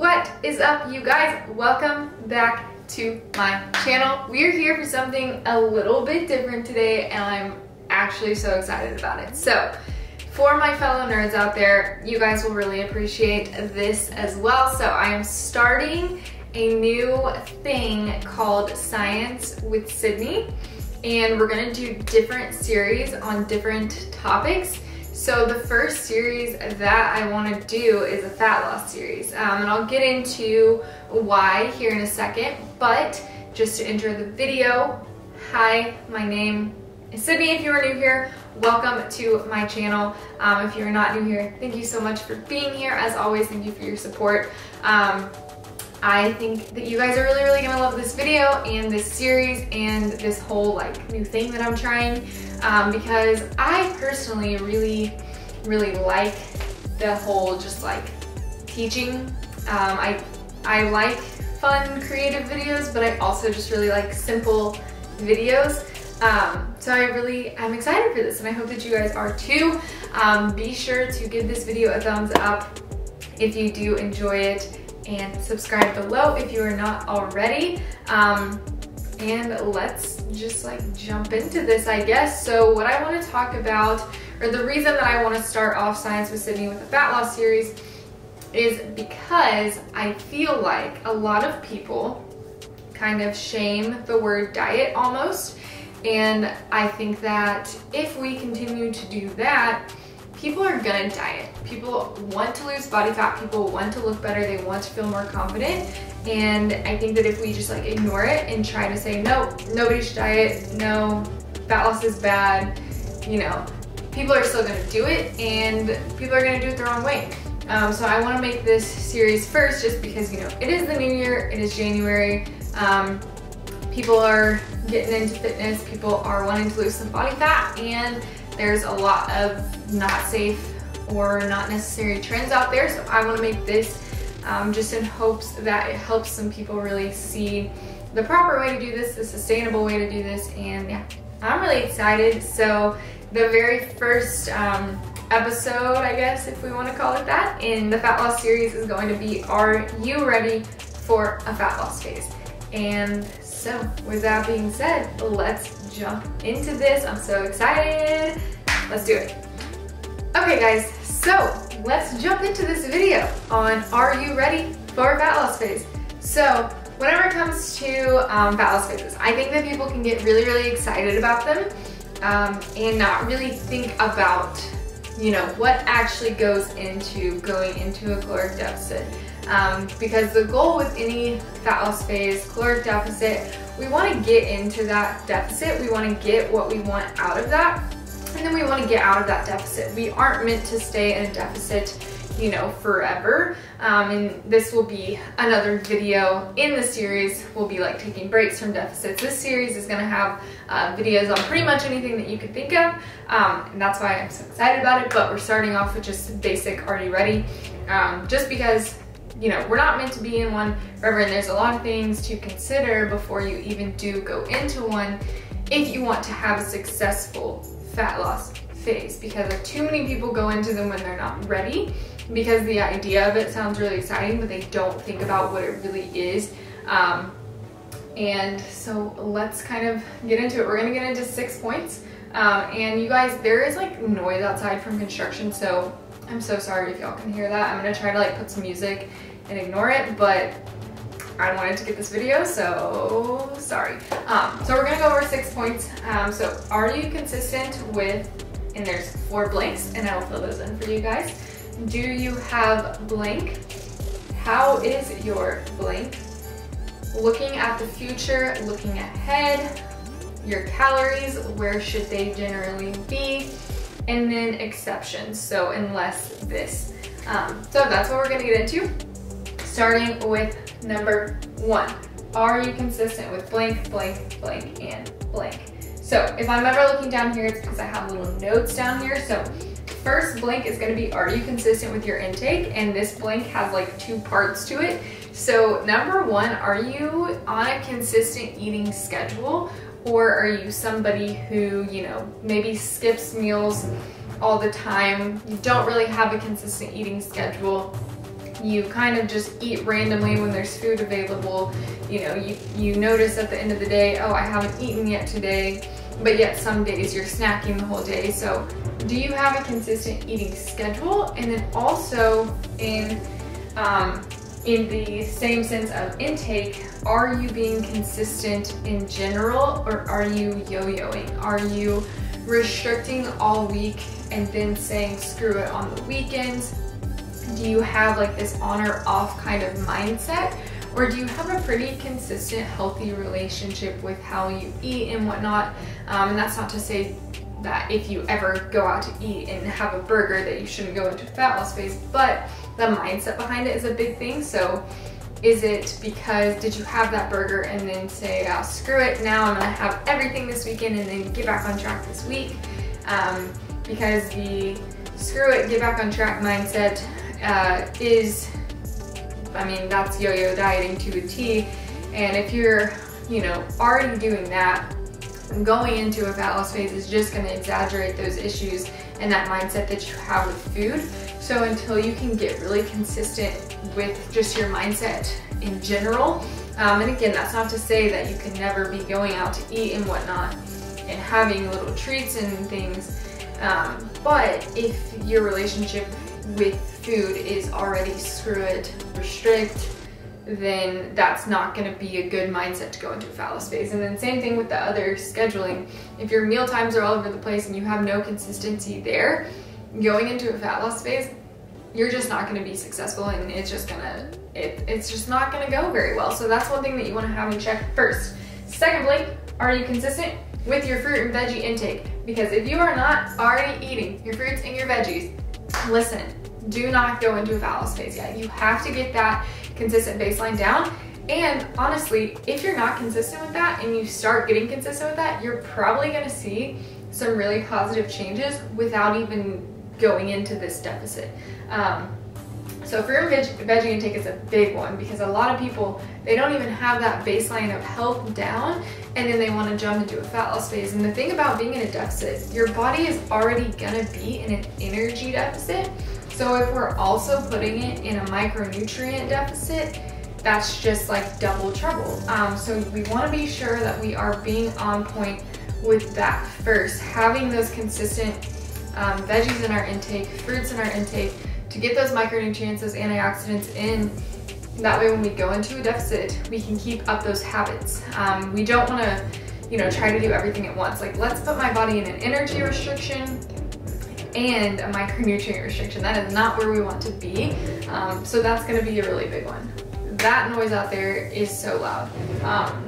What is up, you guys? Welcome back to my channel. We're here for something a little bit different today, and I'm actually so excited about it. So, for my fellow nerds out there, you guys will really appreciate this as well. So I am starting a new thing called Science with Sydney, and we're gonna do different series on different topics. So the first series that I want to do is a fat loss series, and I'll get into why here in a second, but just to enter the video, hi, my name is Sydney. If you are new here, welcome to my channel. If you're not new here, thank you so much for being here. As always, thank you for your support. I think that you guys are really gonna love this video and this series and this whole like new thing that I'm trying, because I personally really like the whole just like teaching. I like fun creative videos, but I also just really like simple videos. So I'm excited for this, and I hope that you guys are too. Be sure to give this video a thumbs up if you do enjoy it, and subscribe below if you are not already. And let's just like jump into this, I guess. So what I want to talk about, or the reason that I want to start off Science with Sydney with a fat loss series, is because I feel like a lot of people kind of shame the word diet almost. And I think that if we continue to do that, people are gonna diet. People want to lose body fat, people want to look better, they want to feel more confident. And I think that if we just like ignore it and try to say, no, nobody should diet, no, fat loss is bad, you know, people are still gonna do it, and people are gonna do it the wrong way. So I wanna make this series first just because, you know, it is the new year, it is January, people are getting into fitness, people are wanting to lose some body fat, and there's a lot of not safe or not necessary trends out there. So I want to make this just in hopes that it helps some people really see the proper way to do this, the sustainable way to do this. And yeah, I'm really excited. So the very first episode, I guess if we want to call it that, in the fat loss series is going to be, are you ready for a fat loss phase? And so with that being said, let's jump into this. I'm so excited. Let's do it. Okay guys, so let's jump into this video on, are you ready for a fat loss phase? So whenever it comes to fat loss phases, I think that people can get really excited about them, and not really think about, you know, what actually goes into going into a caloric deficit. Because the goal with any fat loss phase, caloric deficit, we want to get into that deficit, we want to get what we want out of that, and then we want to get out of that deficit. We aren't meant to stay in a deficit, you know, forever. And this will be another video in the series. We'll be like taking breaks from deficits. This series is going to have videos on pretty much anything that you could think of, and that's why I'm so excited about it. But we're starting off with just basic, are you ready? Just because, you know, we're not meant to be in one forever, and there's a lot of things to consider before you even do go into one if you want to have a successful fat loss phase, because too many people go into them when they're not ready, because the idea of it sounds really exciting, but they don't think about what it really is. And so let's kind of get into it. We're gonna get into 6 points. And you guys, there is like noise outside from construction, so I'm so sorry if y'all can hear that. I'm gonna try to like put some music and ignore it, but I wanted to get this video, so sorry. So we're gonna go over 6 points. So are you consistent with, and there's 4 blanks, and I will fill those in for you guys. Do you have blank? How is your blank? Looking at the future, looking ahead, your calories, where should they generally be? And then exceptions, so unless this. So that's what we're gonna get into. Starting with number 1. Are you consistent with blank, blank, blank, and blank? So if I'm ever looking down here, it's because I have little notes down here. So first blank is gonna be, are you consistent with your intake? And this blank has like 2 parts to it. So number 1, are you on a consistent eating schedule? Or are you somebody who, you know, maybe skips meals all the time? You don't really have a consistent eating schedule. you kind of just eat randomly when there's food available. You know, you notice at the end of the day, oh, I haven't eaten yet today, but yet some days you're snacking the whole day. So do you have a consistent eating schedule? And then also in the same sense of intake, are you being consistent in general, or are you yo-yoing? Are you restricting all week and then saying screw it on the weekends? Do you have like this on or off kind of mindset? Or do you have a pretty consistent, healthy relationship with how you eat and whatnot? And that's not to say that if you ever go out to eat and have a burger that you shouldn't go into a fat loss phase, but the mindset behind it is a big thing. So is it because did you have that burger and then say, oh, screw it, now I'm gonna have everything this weekend and then get back on track this week? Because the screw it, get back on track mindset is, I mean, that's yo-yo dieting to a T. And if you're, you know, already doing that, going into a fat loss phase is just going to exaggerate those issues and that mindset that you have with food. So until you can get really consistent with just your mindset in general, and again, that's not to say that you can never be going out to eat and whatnot and having little treats and things, but if your relationship with food is already screw it, restrict, then that's not going to be a good mindset to go into a fat loss phase. And then same thing with the other scheduling. If your meal times are all over the place and you have no consistency there, going into a fat loss phase, you're just not going to be successful, and it's just not going to go very well. So that's one thing that you want to have in check first. Secondly, are you consistent with your fruit and veggie intake? Because if you are not already eating your fruits and your veggies, listen, do not go into a fat loss phase yet. You have to get that consistent baseline down. And honestly, if you're not consistent with that and you start getting consistent with that, you're probably going to see some really positive changes without even going into this deficit. So fruit and veggie intake is a big one, because a lot of people, they don't even have that baseline of health down, and then they want to jump into a fat loss phase. And the thing about being in a deficit, your body is already going to be in an energy deficit. So if we're also putting it in a micronutrient deficit, that's just like double trouble. So we want to be sure that we are being on point with that first, having those consistent veggies in our intake, fruits in our intake, to get those micronutrients, those antioxidants in. That way when we go into a deficit, we can keep up those habits. We don't want to, you know, try to do everything at once. Like, let's put my body in an energy restriction and a micronutrient restriction. That is not where we want to be. So that's going to be a really big one. That noise out there is so loud.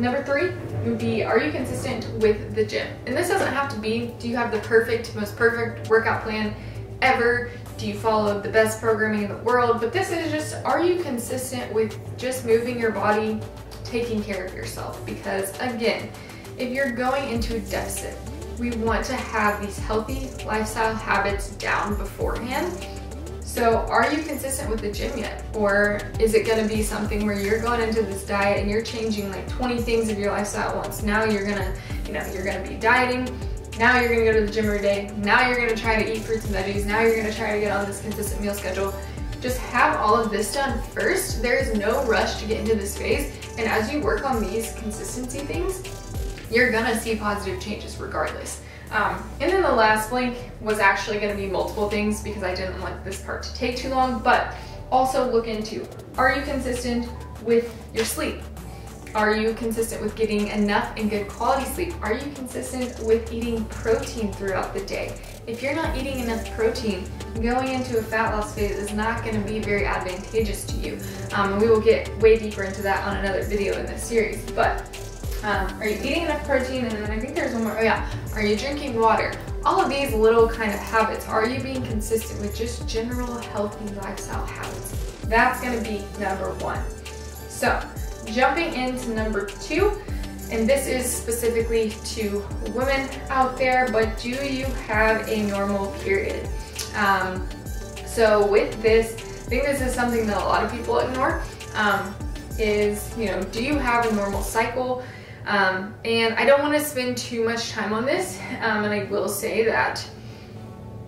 Number 3 would be, are you consistent with the gym? And this doesn't have to be, do you have the most perfect workout plan ever? Do you follow the best programming in the world? But this is just, are you consistent with just moving your body, taking care of yourself? Because again, if you're going into a deficit, we want to have these healthy lifestyle habits down beforehand. So are you consistent with the gym yet? Or is it gonna be something where you're going into this diet and you're changing like 20 things of your lifestyle at once? Now you're gonna, you're gonna be dieting. Now you're gonna go to the gym every day. Now you're gonna try to eat fruits and veggies. Now you're gonna try to get on this consistent meal schedule. Just have all of this done first. There is no rush to get into this phase. And as you work on these consistency things, you're gonna see positive changes regardless. And then the last blank was actually gonna be multiple things, because I didn't want this part to take too long, but also look into, are you consistent with your sleep? Are you consistent with getting enough and good quality sleep? Are you consistent with eating protein throughout the day? If you're not eating enough protein, going into a fat loss phase is not going to be very advantageous to you. And we will get way deeper into that on another video in this series. But are you eating enough protein? And then I think there's one more. Oh yeah, are you drinking water? All of these little kind of habits, are you being consistent with just general healthy lifestyle habits? That's going to be number 1. So jumping into number 2, and this is specifically to women out there, but do you have a normal period? So with this, I think this is something that a lot of people ignore, is, do you have a normal cycle? And I don't want to spend too much time on this, and I will say that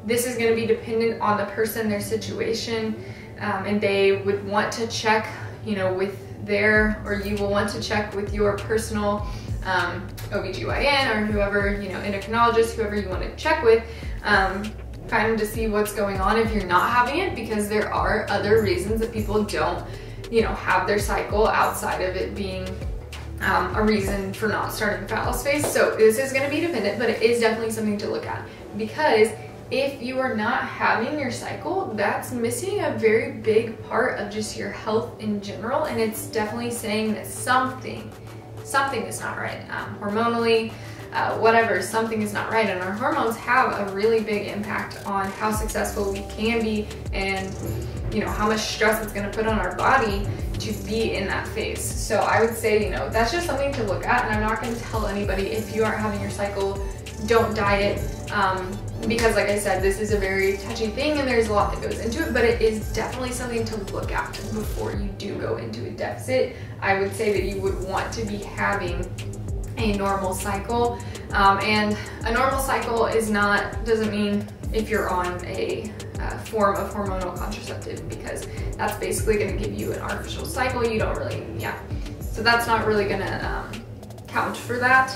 this is going to be dependent on the person, their situation, and they would want to check, you know, with or you will want to check with your personal OBGYN or whoever, you know, endocrinologist, whoever you want to check with, kind of to see what's going on if you're not having it, because there are other reasons that people don't, you know, have their cycle outside of it being a reason for not starting the fat loss phase. So this is going to be dependent, but it is definitely something to look at, because if you are not having your cycle, that's missing a very big part of just your health in general, and it's definitely saying that something is not right. Hormonally, whatever, something is not right, and our hormones have a really big impact on how successful we can be, and you know, how much stress it's going to put on our body to be in that phase. So I would say, you know, that's just something to look at, and I'm not going to tell anybody if you aren't having your cycle, don't diet, because like I said, this is a very touchy thing and there's a lot that goes into it, but it is definitely something to look at before you do go into a deficit. I would say that you would want to be having a normal cycle, and a normal cycle doesn't mean if you're on a form of hormonal contraceptive, because that's basically going to give you an artificial cycle. You don't really, so that's not really going to count for that.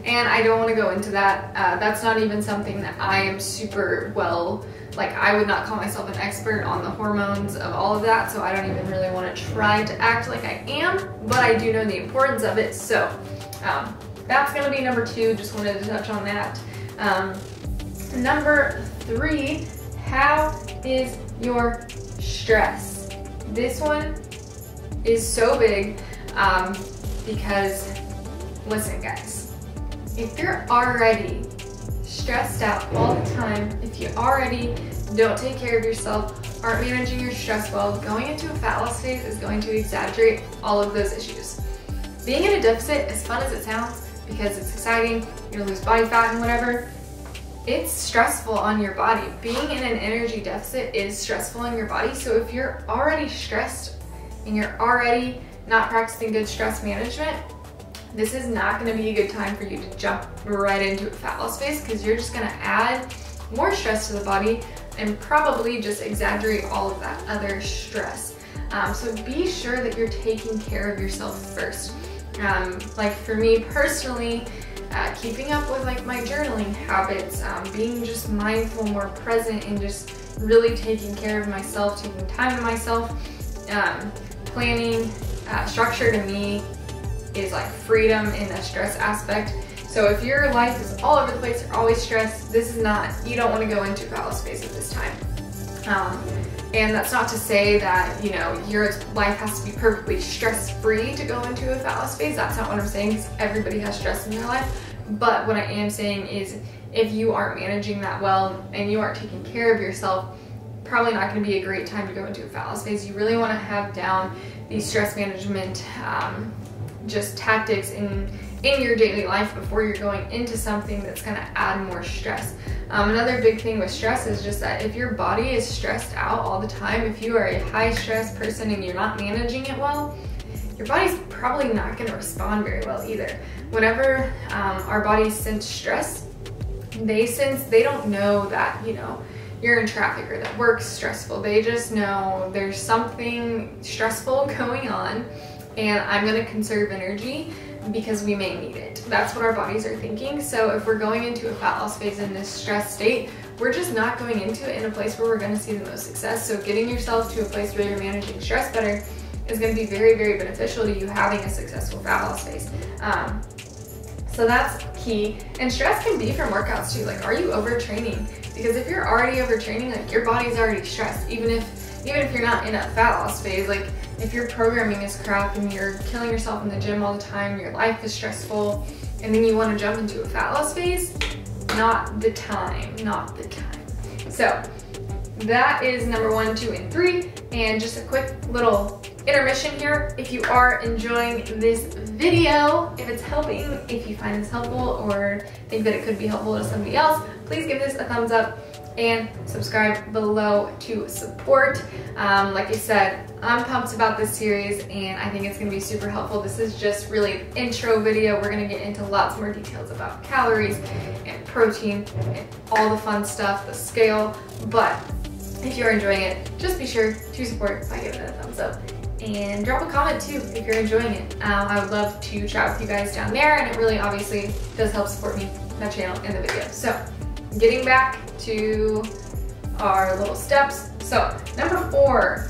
And I don't want to go into that. That's not even something that I am super well, like I would not call myself an expert on the hormones of all of that, so I don't even really want to try to act like I am, but I do know the importance of it. So that's going to be number 2, just wanted to touch on that. Number 3, how is your stress? This one is so big, because listen guys, if you're already stressed out all the time, if you already don't take care of yourself, aren't managing your stress well, going into a fat loss phase is going to exaggerate all of those issues. Being in a deficit, as fun as it sounds, because it's exciting, you're gonna lose body fat and whatever, it's stressful on your body. Being in an energy deficit is stressful on your body. So if you're already stressed and you're already not practicing good stress management, this is not going to be a good time for you to jump right into a fat loss phase, because you're just going to add more stress to the body and probably just exaggerate all of that other stress. So be sure that you're taking care of yourself first. Like for me personally, keeping up with like my journaling habits, being just mindful, more present, and just really taking care of myself, taking time to myself, planning, structure to me is like freedom in the stress aspect. So if your life is all over the place, you're always stressed, this is not, you don't want to go into a fat loss phase at this time. And that's not to say that, you know, your life has to be perfectly stress-free to go into a fat loss phase. That's not what I'm saying, because everybody has stress in their life. But what I am saying is, if you aren't managing that well and you aren't taking care of yourself, probably not going to be a great time to go into a fat loss phase. You really want to have down these stress management just tactics in your daily life before you're going into something that's going to add more stress. Another big thing with stress is just that if your body is stressed out all the time, if you are a high stress person and you're not managing it well, your body's probably not going to respond very well either. Whenever our bodies sense stress, they don't know that, you know, you're in traffic or that work's stressful. They just know there's something stressful going on, and I'm going to conserve energy because we may need it. That's what our bodies are thinking. So if we're going into a fat loss phase in this stress state, we're just not going into it in a place where we're going to see the most success. So getting yourself to a place where you're managing stress better is going to be very, very beneficial to you having a successful fat loss phase. So that's key. And stress can be from workouts too. Like, are you overtraining? Because if you're already overtraining, like your body's already stressed, even if you're not in a fat loss phase, like if your programming is crap and you're killing yourself in the gym all the time, your life is stressful, and then you want to jump into a fat loss phase, not the time, not the time. So that is number 1, 2, and 3. And just a quick little intermission here. If you are enjoying this video, if it's helping, if you find this helpful or think that it could be helpful to somebody else, please give this a thumbs up and subscribe below to support. Like I said, I'm pumped about this series and I think it's going to be super helpful. This is just really an intro video. We're going to get into lots more details about calories and protein and all the fun stuff, the scale, but if you're enjoying it, just be sure to support by giving it a thumbs up. And drop a comment too if you're enjoying it. I would love to chat with you guys down there, and it really obviously does help support me, my channel, and the video. So getting back to our little steps. So number 4,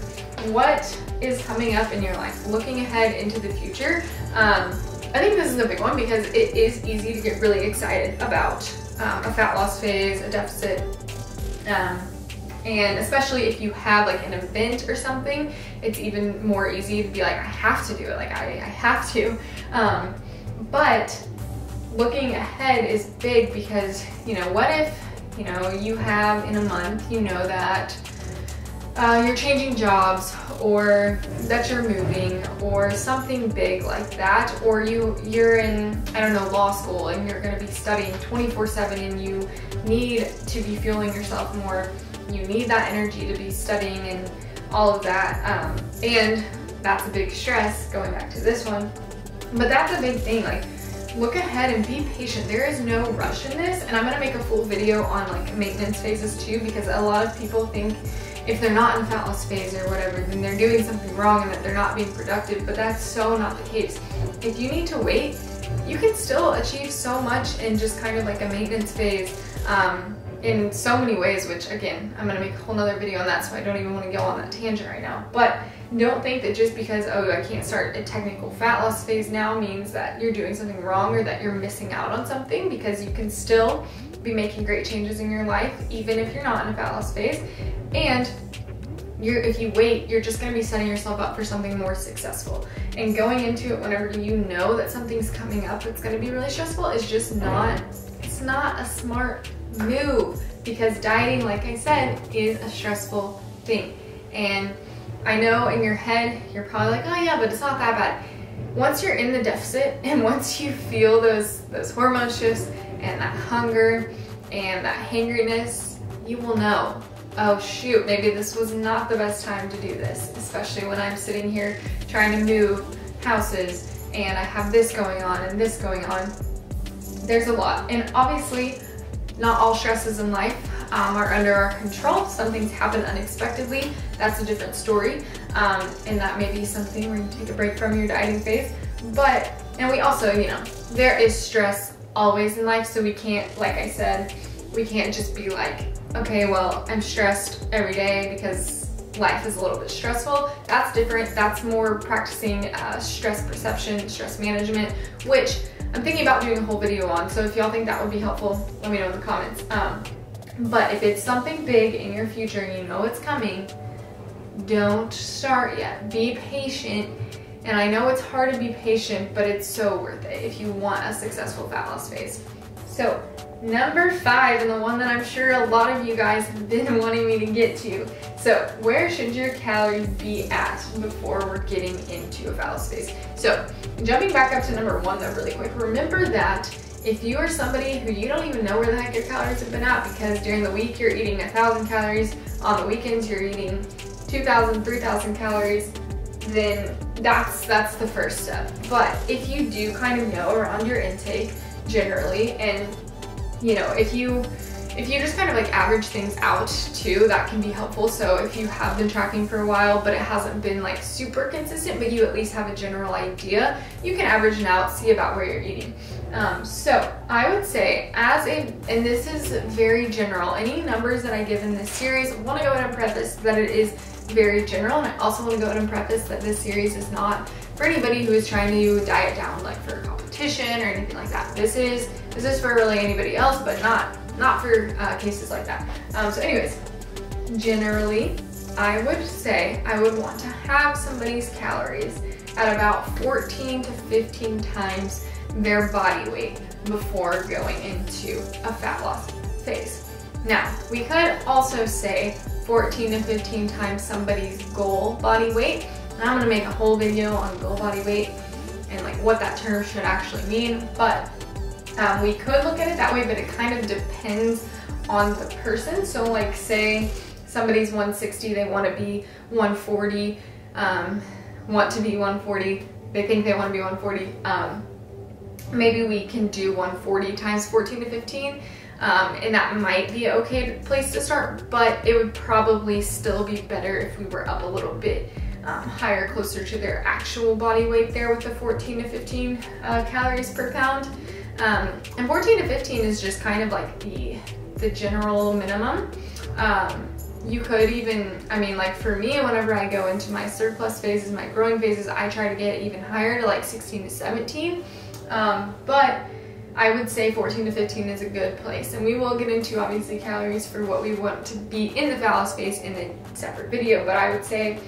what is coming up in your life? Looking ahead into the future. I think this is a big one because it is easy to get really excited about a fat loss phase, a deficit, and especially if you have like an event or something, it's even more easy to be like, I have to do it, like I have to. But looking ahead is big because, you know, what if, you know, you have in a month, you know that you're changing jobs, or that you're moving, or something big like that, or you're in, I don't know, law school, and you're going to be studying 24/7, and you need to be fueling yourself more. You need that energy to be studying and all of that, and that's a big stress, going back to this one. But that's a big thing. Like, look ahead and be patient. There is no rush in this, and I'm going to make a full video on like maintenance phases too, because a lot of people think if they're not in a fat loss phase or whatever, then they're doing something wrong and that they're not being productive, but that's so not the case. If you need to wait, you can still achieve so much in just kind of like a maintenance phase in so many ways, which again, I'm gonna make a whole nother video on that, so I don't even wanna go on that tangent right now. But don't think that just because, oh, I can't start a technical fat loss phase now means that you're doing something wrong or that you're missing out on something, because you can still be making great changes in your life even if you're not in a fat loss phase. And if you wait, you're just going to be setting yourself up for something more successful. And going into it whenever you know that something's coming up that's going to be really stressful is just not, it's not a smart move, because dieting, like I said, is a stressful thing. And I know in your head you're probably like, oh yeah, but it's not that bad. Once you're in the deficit and once you feel those hormone shifts and that hunger and that hangriness, you will know, oh shoot, maybe this was not the best time to do this, especially when I'm sitting here trying to move houses and I have this going on and this going on. There's a lot. And obviously, not all stresses in life are under our control. Some things happen unexpectedly. That's a different story. And that may be something where you take a break from your dieting phase. But, and we also, you know, there is stress always in life, so we can't, like I said, we can't just be like, okay, well, I'm stressed every day because life is a little bit stressful. That's different. That's more practicing stress perception, stress management, which I'm thinking about doing a whole video on. So if y'all think that would be helpful, let me know in the comments. But if it's something big in your future and you know it's coming, don't start yet. Be patient. And I know it's hard to be patient, but it's so worth it if you want a successful fat loss phase. So number 5, and the one that I'm sure a lot of you guys have been wanting me to get to. So where should your calories be at before we're getting into a fat loss phase? So jumping back up to number 1 though really quick, remember that if you are somebody who you don't even know where the heck your calories have been at, because during the week you're eating 1,000 calories, on the weekends you're eating 2,000, 3,000 calories, then that's the first step. But if you do kind of know around your intake generally, and you know, if you just kind of like average things out too, that can be helpful. So if you have been tracking for a while but it hasn't been like super consistent, but you at least have a general idea, you can average it out, see about where you're eating. So I would say and this is very general, any numbers that I give in this series, I want to go ahead and preface that it is very general, and I also want to go ahead and preface that this series is not for anybody who is trying to diet down like for a competition or anything like that. This is for really anybody else, but not for cases like that. So anyways, generally, I would say I would want to have somebody's calories at about 14 to 15 times their body weight before going into a fat loss phase. Now, we could also say 14 to 15 times somebody's goal body weight. And I'm gonna make a whole video on goal body weight and like what that term should actually mean, but we could look at it that way, but it kind of depends on the person. So like say somebody's 160, they want to be 140, they think they want to be 140, maybe we can do 140 times 14 to 15. and that might be an okay place to start, but it would probably still be better if we were up a little bit higher, closer to their actual body weight there with the 14 to 15 calories per pound. And 14 to 15 is just kind of like the general minimum. You could even, I mean, like for me, whenever I go into my surplus phases, my growing phases, I try to get even higher to like 16 to 17. But I would say 14 to 15 is a good place. And we will get into obviously calories for what we want to be in the phallus phase in a separate video. But I would say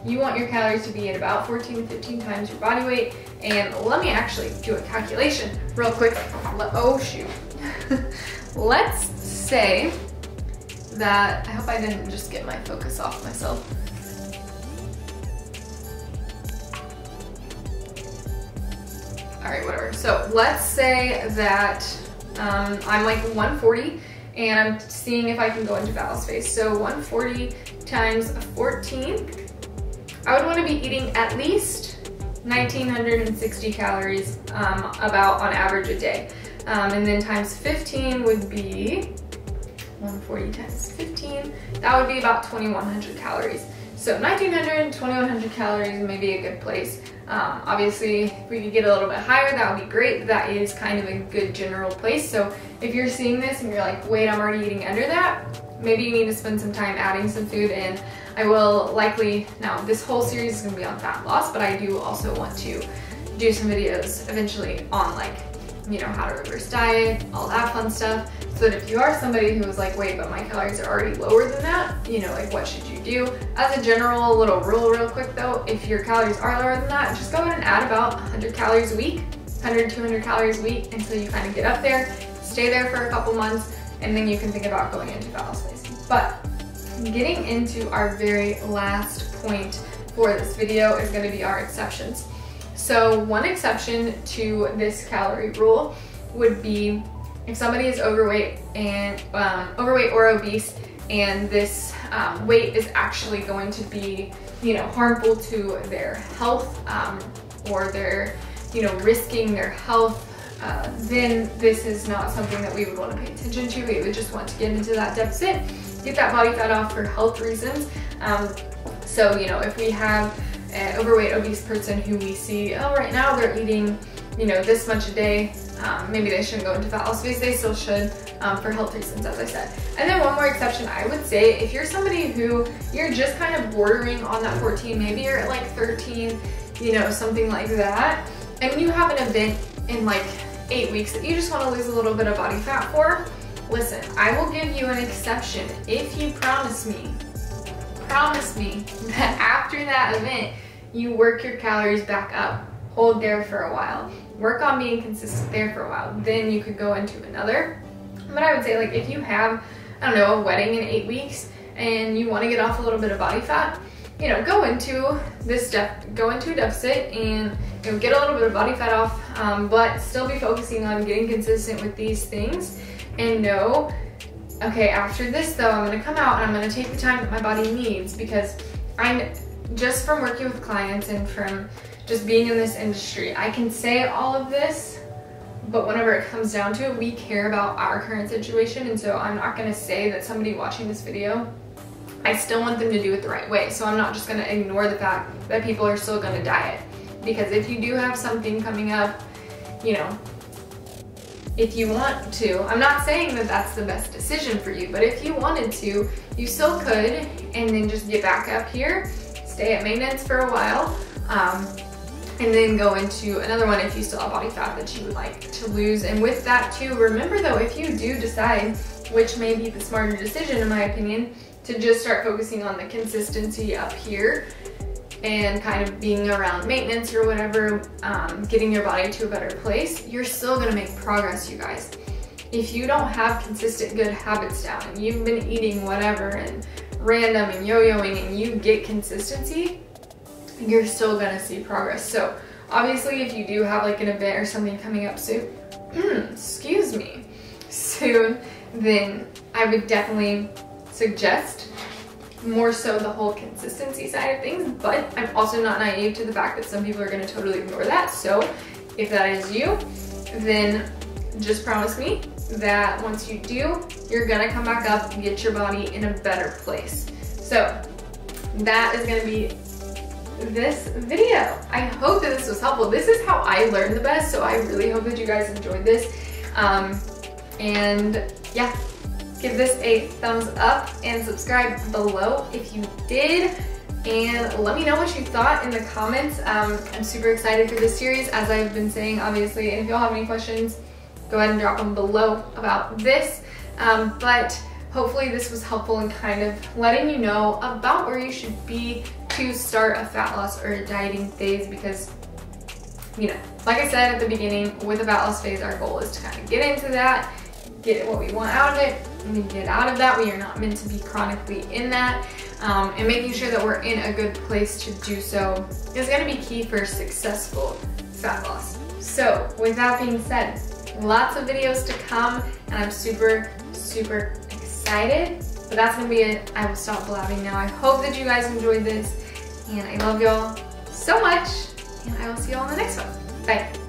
you want your calories to be at about 14 to 15 times your body weight. And let me actually do a calculation real quick. Oh shoot. Let's say that, I hope I didn't just get my focus off myself. All right, whatever. So let's say that I'm like 140 and I'm seeing if I can go into phallus phase. So 140 times 14, I would want to be eating at least 1960 calories about on average a day. And then times 15 would be 140 times 15, that would be about 2100 calories. So 1900, 2100 calories may be a good place. Obviously, if we could get a little bit higher, that would be great, but that is kind of a good general place. So if you're seeing this and you're like, wait, I'm already eating under that, maybe you need to spend some time adding some food in. I will likely, now this whole series is gonna be on fat loss, but I do also want to do some videos eventually on like, you know, how to reverse diet, all that fun stuff. So that if you are somebody who is like, wait, but my calories are already lower than that, you know, like what should you do? As a general little rule real quick though, if your calories are lower than that, just go ahead and add about 100 calories a week, 100, 200 calories a week until you kind of get up there, stay there for a couple months, and then you can think about going into phallus phase. But getting into our very last point for this video is gonna be our exceptions. So one exception to this calorie rule would be if somebody is overweight and overweight or obese, and this weight is actually going to be, you know, harmful to their health, or they're, you know, risking their health, then this is not something that we would want to pay attention to. We would just want to get into that deficit, get that body fat off for health reasons. So, you know, if we have an overweight, obese person who we see, oh, right now they're eating, you know, this much a day, maybe they shouldn't go into phallus phase. They still should for health reasons, as I said. And then one more exception, I would say, if you're somebody who you're just kind of bordering on that 14, maybe you're at like 13, you know, something like that, and you have an event in like 8 weeks that you just want to lose a little bit of body fat for, listen, I will give you an exception if you promise me that after that event, you work your calories back up, hold there for a while, work on being consistent there for a while, then you could go into another. But I would say, like, if you have, I don't know, a wedding in 8 weeks and you want to get off a little bit of body fat, you know, go into this go into a deficit and, you know, get a little bit of body fat off, but still be focusing on getting consistent with these things and know, okay, after this though, I'm going to come out and I'm going to take the time that my body needs, because I'm just from working with clients and from just being in this industry, I can say all of this, but whenever it comes down to it, we care about our current situation. And so I'm not going to say that somebody watching this video, I still want them to do it the right way. So I'm not just going to ignore the fact that people are still going to diet, because if you do have something coming up, you know, if you want to, I'm not saying that that's the best decision for you, but if you wanted to, you still could, and then just get back up here, stay at maintenance for a while, and then go into another one if you still have body fat that you would like to lose. And with that too, remember though, if you do decide, which may be the smarter decision in my opinion, to just start focusing on the consistency up here and kind of being around maintenance or whatever, getting your body to a better place, you're still gonna make progress, you guys. If you don't have consistent good habits down and you've been eating whatever and random and yo-yoing and you get consistency, you're still gonna see progress. So obviously if you do have like an event or something coming up soon, soon, then I would definitely suggest more so the whole consistency side of things, but I'm also not naive to the fact that some people are gonna totally ignore that. So if that is you, then just promise me that once you do, you're gonna come back up and get your body in a better place. So that is gonna be this video. I hope that this was helpful. This is how I learn the best, so I really hope that you guys enjoyed this. And yeah, give this a thumbs up and subscribe below if you did. And let me know what you thought in the comments. I'm super excited for this series, as I've been saying, obviously. And if y'all have any questions, go ahead and drop them below about this. But hopefully this was helpful in kind of letting you know about where you should be to start a fat loss or a dieting phase, because, you know, like I said at the beginning, with a fat loss phase, our goal is to kind of get into that, get what we want out of it, and then get out of that. We are not meant to be chronically in that. And making sure that we're in a good place to do so is going to be key for successful fat loss. So with that being said, lots of videos to come, and I'm super, super excited. But that's going to be it. I will stop blabbing now. I hope that you guys enjoyed this, and I love y'all so much, and I will see y'all in the next one. Bye.